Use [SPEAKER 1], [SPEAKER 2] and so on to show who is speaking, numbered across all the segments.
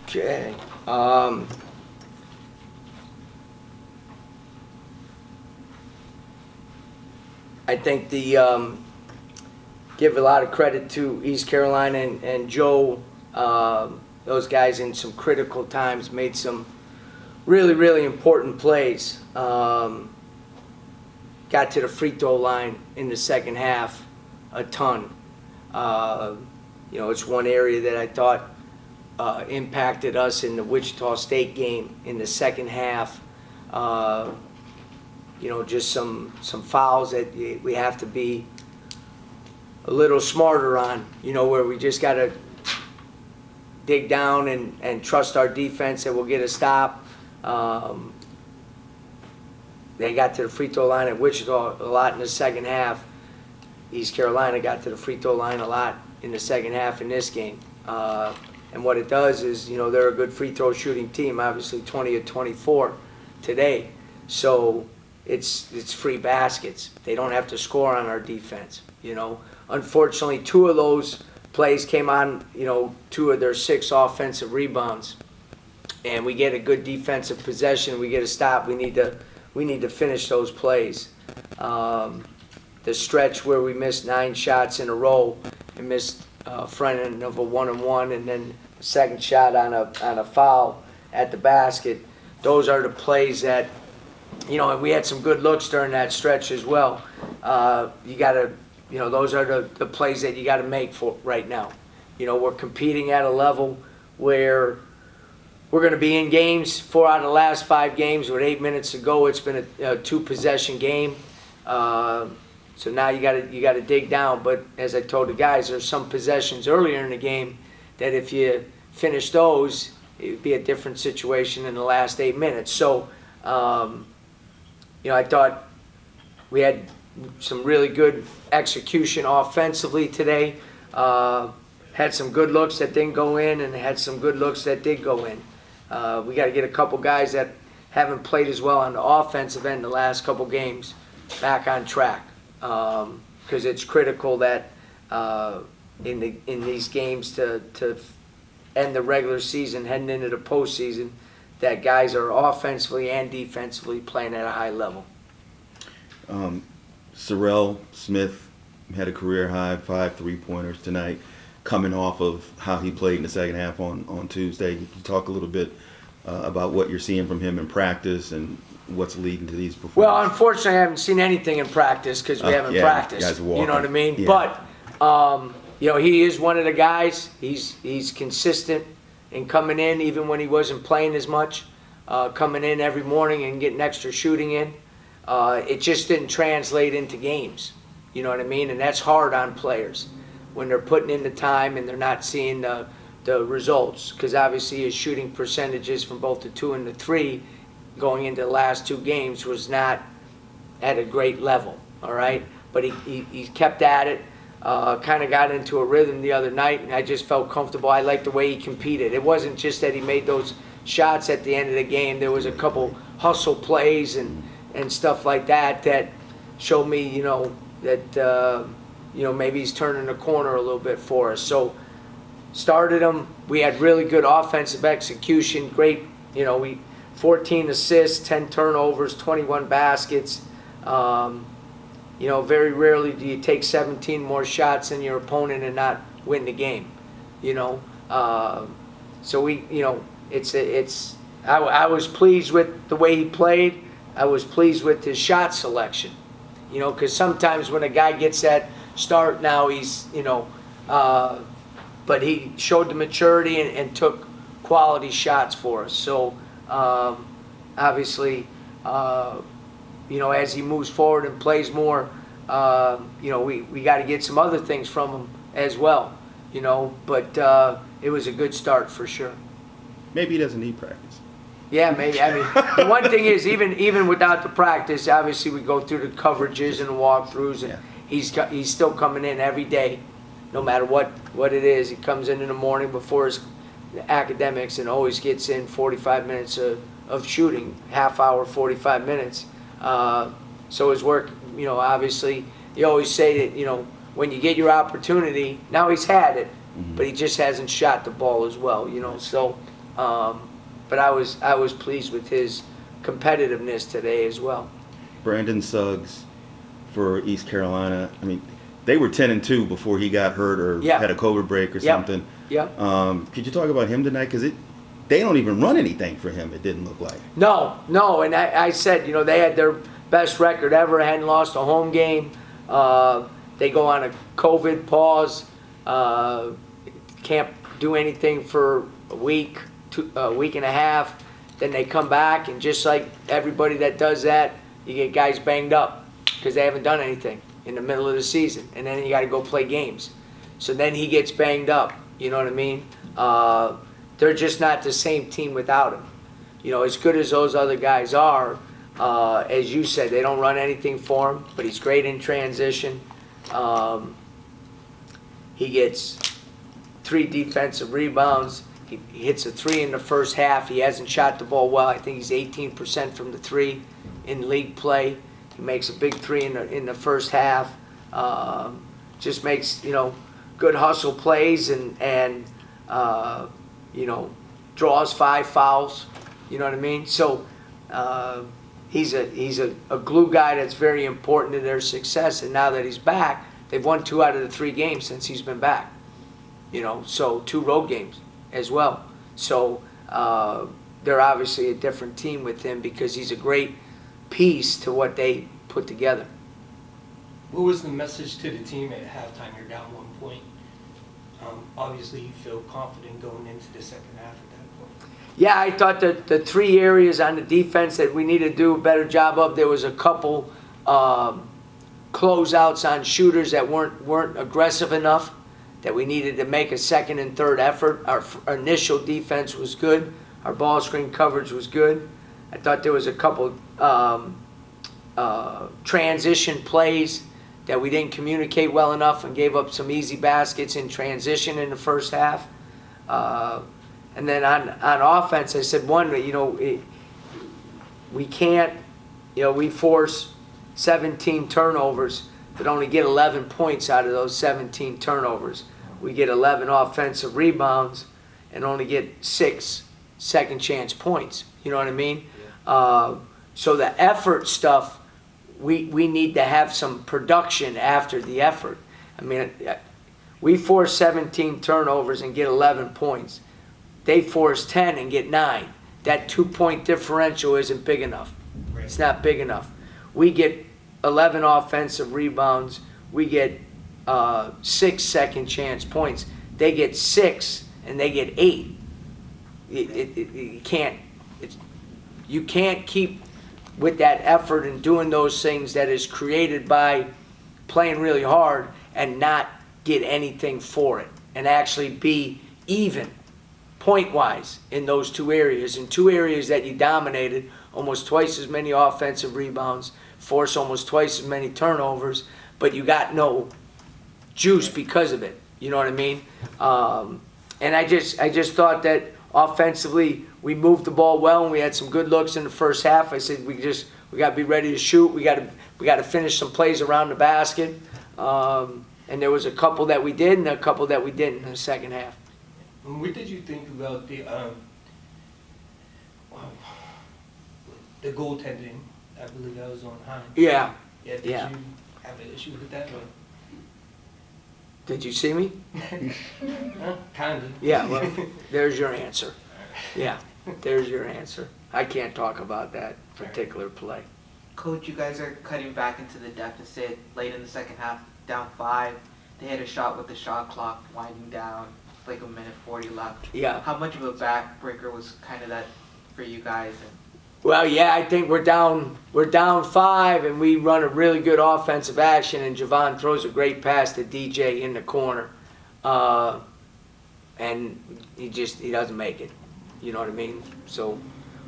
[SPEAKER 1] Okay. I think give a lot of credit to East Carolina and Joe. Those guys in some critical times made some really, really important plays. Got to the free throw line in the second half a ton. It's one area that I thought impacted us in the Wichita State game in the second half. Just some fouls that we have to be a little smarter on, where we just got to dig down and trust our defense that we'll get a stop. They got to the free throw line at Wichita a lot in the second half. East Carolina got to the free throw line a lot in the second half in this game. And what it does is, they're a good free throw shooting team, obviously 20 of 24 today. So it's free baskets. They don't have to score on our defense, Unfortunately, two of those plays came on, 2 of their 6 offensive rebounds. And we get a good defensive possession, we get a stop, we need to finish those plays. The stretch where we missed 9 shots in a row and missed front end of a 1-and-1 and then the second shot on a foul at the basket, those are the plays that, and we had some good looks during that stretch as well. You got to, those are the plays that you got to make for right now. We're competing at a level where we're going to be in games. 4 out of the last 5 games with 8 minutes to go. It's been a 2-possession game. So now you got to dig down. But as I told the guys, there's some possessions earlier in the game that if you finish those, it would be a different situation in the last 8 minutes. So, I thought we had some really good execution offensively today. Had some good looks that didn't go in and had some good looks that did go in. We got to get a couple guys that haven't played as well on the offensive end the last couple games back on track. Because it's critical that in these games to end the regular season, heading into the postseason, that guys are offensively and defensively playing at a high level.
[SPEAKER 2] Sorrell Smith had a career high 5 3-pointers tonight, coming off of how he played in the second half on Tuesday. Can you talk a little bit about what you're seeing from him in practice and what's leading to these performances?
[SPEAKER 1] Well, unfortunately, I haven't seen anything in practice because we haven't practiced. You know what I mean?
[SPEAKER 2] Yeah.
[SPEAKER 1] But he is one of the guys. He's consistent in coming in, even when he wasn't playing as much. Coming in every morning and getting extra shooting in. It just didn't translate into games. You know what I mean? And that's hard on players when they're putting in the time and they're not seeing the results. Because obviously his shooting percentages from both the 2 and the 3 going into the last 2 games was not at a great level, all right? But he kept at it, kind of got into a rhythm the other night, and I just felt comfortable. I liked the way he competed. It wasn't just that he made those shots at the end of the game. There was a couple hustle plays and stuff like that showed me, that, maybe he's turning the corner a little bit for us. So started him. We had really good offensive execution, great, 14 assists, 10 turnovers, 21 baskets. Very rarely do you take 17 more shots than your opponent and not win the game. So we, I was pleased with the way he played. I was pleased with his shot selection. Because sometimes when a guy gets that start now, he's, but he showed the maturity and took quality shots for us. So obviously, as he moves forward and plays more, we got to get some other things from him as well, but it was a good start for sure.
[SPEAKER 2] Maybe he doesn't need practice.
[SPEAKER 1] Yeah, maybe. I mean, the one thing is, even without the practice, obviously we go through the coverages and the walkthroughs, and he's still coming in every day, no matter what it is. He comes in the morning before his academics and always gets in 45 minutes of shooting, half hour, 45 minutes. So his work, obviously, you always say that, when you get your opportunity, now he's had it, but he just hasn't shot the ball as well, So But I was pleased with his competitiveness today as well.
[SPEAKER 2] Brandon Suggs for East Carolina. I mean, they were 10-2 before he got hurt or
[SPEAKER 1] Yeah.
[SPEAKER 2] had a COVID break or
[SPEAKER 1] Yep.
[SPEAKER 2] something.
[SPEAKER 1] Yep.
[SPEAKER 2] Could you talk about him tonight? Because they don't even run anything for him. It didn't look like.
[SPEAKER 1] No, and I said, they had their best record ever, hadn't lost a home game. They go on a COVID pause, can't do anything for a week, a week and a half. Then they come back, and just like everybody that does that, you get guys banged up because they haven't done anything in the middle of the season, and then you got to go play games. So then he gets banged up. You know what I mean? They're just not the same team without him. As good as those other guys are, as you said, they don't run anything for him, but he's great in transition. He gets 3 defensive rebounds. He hits a 3 in the first half. He hasn't shot the ball well. I think he's 18% from the 3 in league play. He makes a big 3 in the first half. Just makes good hustle plays and draws 5 fouls. You know what I mean? So he's a glue guy that's very important to their success. And now that he's back, they've won 2 out of the 3 games since he's been back. So 2 road games as well. So they're obviously a different team with him because he's a great piece to what they put together.
[SPEAKER 3] What was the message to the team at halftime? You're down 1 point. Obviously, you feel confident going into the second half at that point.
[SPEAKER 1] Yeah, I thought that the 3 areas on the defense that we need to do a better job of, there was a couple closeouts on shooters that weren't aggressive enough, that we needed to make a second and third effort. Our initial defense was good. Our ball screen coverage was good. I thought there was a couple transition plays that we didn't communicate well enough and gave up some easy baskets in transition in the first half. And then on offense, I said, we can't, we force 17 turnovers, but only get 11 points out of those 17 turnovers. We get 11 offensive rebounds and only get 6 second chance points. You know what I mean? Yeah. So the effort stuff, we need to have some production after the effort. I mean, we force 17 turnovers and get 11 points. They force 10 and get 9. That 2-point differential isn't big enough.
[SPEAKER 3] Right.
[SPEAKER 1] It's not big enough. We get 11 offensive rebounds. We get 6 second chance points. They get 6 and they get 8. You can't keep with that effort and doing those things that is created by playing really hard and not get anything for it and actually be even point-wise in those 2 areas. In 2 areas that you dominated, almost twice as many offensive rebounds, force almost twice as many turnovers, but you got no juice because of it. You know what I mean? And I just thought that offensively we moved the ball well and we had some good looks in the first half. I said we got to be ready to shoot. We got to finish some plays around the basket. And there was a couple that we did and a couple that we didn't in the second half.
[SPEAKER 3] And what did you think about the goaltending? I believe that was on Hines.
[SPEAKER 1] Yeah.
[SPEAKER 3] Yeah. Did you have an issue with that? Or?
[SPEAKER 1] Did you see me?
[SPEAKER 3] Kind of.
[SPEAKER 1] Yeah, well, there's your answer. Yeah, there's your answer. I can't talk about that particular play.
[SPEAKER 4] Coach, you guys are cutting back into the deficit late in the second half, down 5. They had a shot with the shot clock winding down, like 1:40 left.
[SPEAKER 1] Yeah.
[SPEAKER 4] How much of a backbreaker was kind of that for you guys?
[SPEAKER 1] Well, yeah, I think we're down 5, and we run a really good offensive action, and Javon throws a great pass to DJ in the corner, and he doesn't make it. You know what I mean? So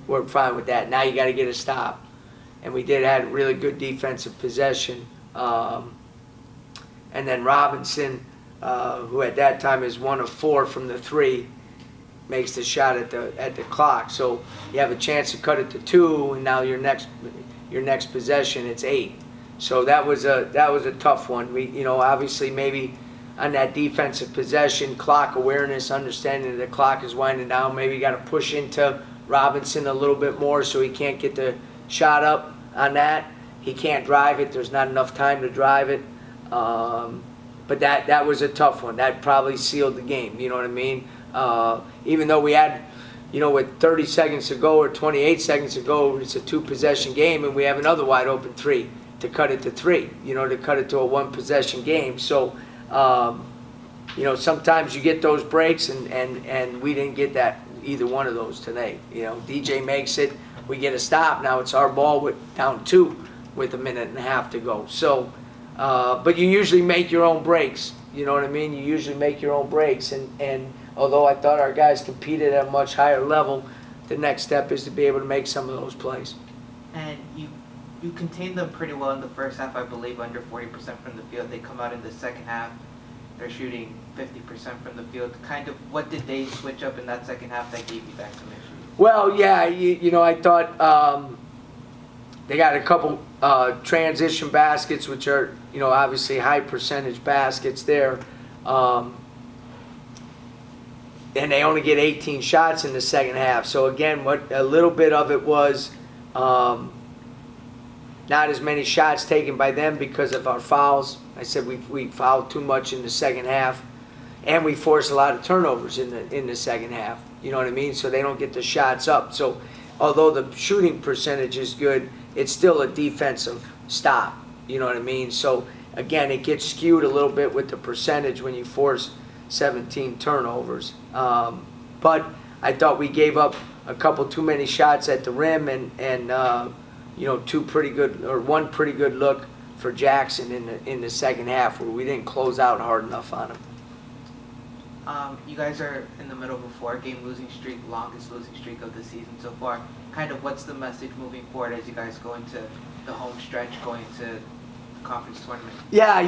[SPEAKER 1] we're fine with that. Now you got to get a stop, and we did have really good defensive possession, and then Robinson, who at that time is 1 of 4 from the 3. Makes the shot at the clock, so you have a chance to cut it to 2, and now your next possession it's 8. So that was a tough one. We obviously maybe on that defensive possession, clock awareness, understanding that the clock is winding down. Maybe you got to push into Robinson a little bit more so he can't get the shot up on that. He can't drive it. There's not enough time to drive it. But that was a tough one. That probably sealed the game. You know what I mean? Even though we had, with 30 seconds to go or 28 seconds to go, it's a 2-possession game, and we have another wide open 3 to cut it to 3. To cut it to a 1-possession game. So, sometimes you get those breaks, and we didn't get that either one of those today. DJ makes it. We get a stop. Now it's our ball with down 2 with a minute and a half to go. So, but you usually make your own breaks. You know what I mean? You usually make your own breaks. And although I thought our guys competed at a much higher level, the next step is to be able to make some of those plays.
[SPEAKER 4] And you contained them pretty well in the first half, I believe, under 40% from the field. They come out in the second half, they're shooting 50% from the field. Kind of, what did they switch up in that second half that gave you that commission?
[SPEAKER 1] Well, yeah, I thought they got a couple transition baskets, which are, obviously high percentage baskets there. And they only get 18 shots in the second half. So again, a little bit of it was not as many shots taken by them because of our fouls. I said we fouled too much in the second half, and we forced a lot of turnovers in the second half. You know what I mean? So they don't get the shots up. So although the shooting percentage is good, it's still a defensive stop. You know what I mean? So again, it gets skewed a little bit with the percentage when you force 17 turnovers. But I thought we gave up a couple too many shots at the rim, and one pretty good look for Jackson in the second half where we didn't close out hard enough on him.
[SPEAKER 4] You guys are in the middle of a 4-game losing streak, longest losing streak of the season so far. Kind of what's the message moving forward as you guys go into the home stretch, going to the conference tournament?
[SPEAKER 1] Yeah,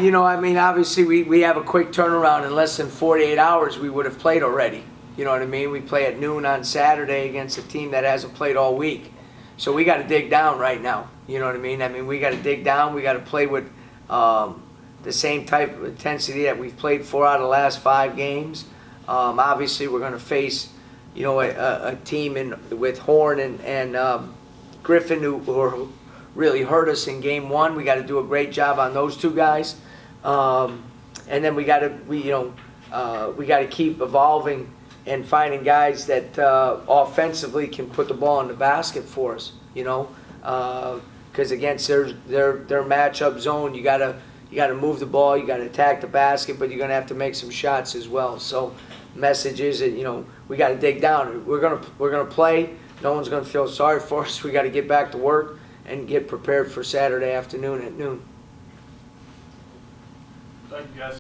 [SPEAKER 1] obviously we have a quick turnaround. In less than 48 hours, we would have played already. You know what I mean? We play at noon on Saturday against a team that hasn't played all week. So we got to dig down right now. You know what I mean? We got to dig down. We got to play with the same type of intensity that we've played 4 out of the last 5 games. Obviously, we're going to face, a team with Horn and Griffin who really hurt us in game 1. We got to do a great job on those 2 guys, and then we got to keep evolving and finding guys that offensively can put the ball in the basket for us. Because against their matchup zone, you got to move the ball, you got to attack the basket, but you're going to have to make some shots as well. So, message is that we got to dig down. We're gonna play. No one's gonna feel sorry for us. We got to get back to work and get prepared for Saturday afternoon at noon.
[SPEAKER 5] Thank you, guys.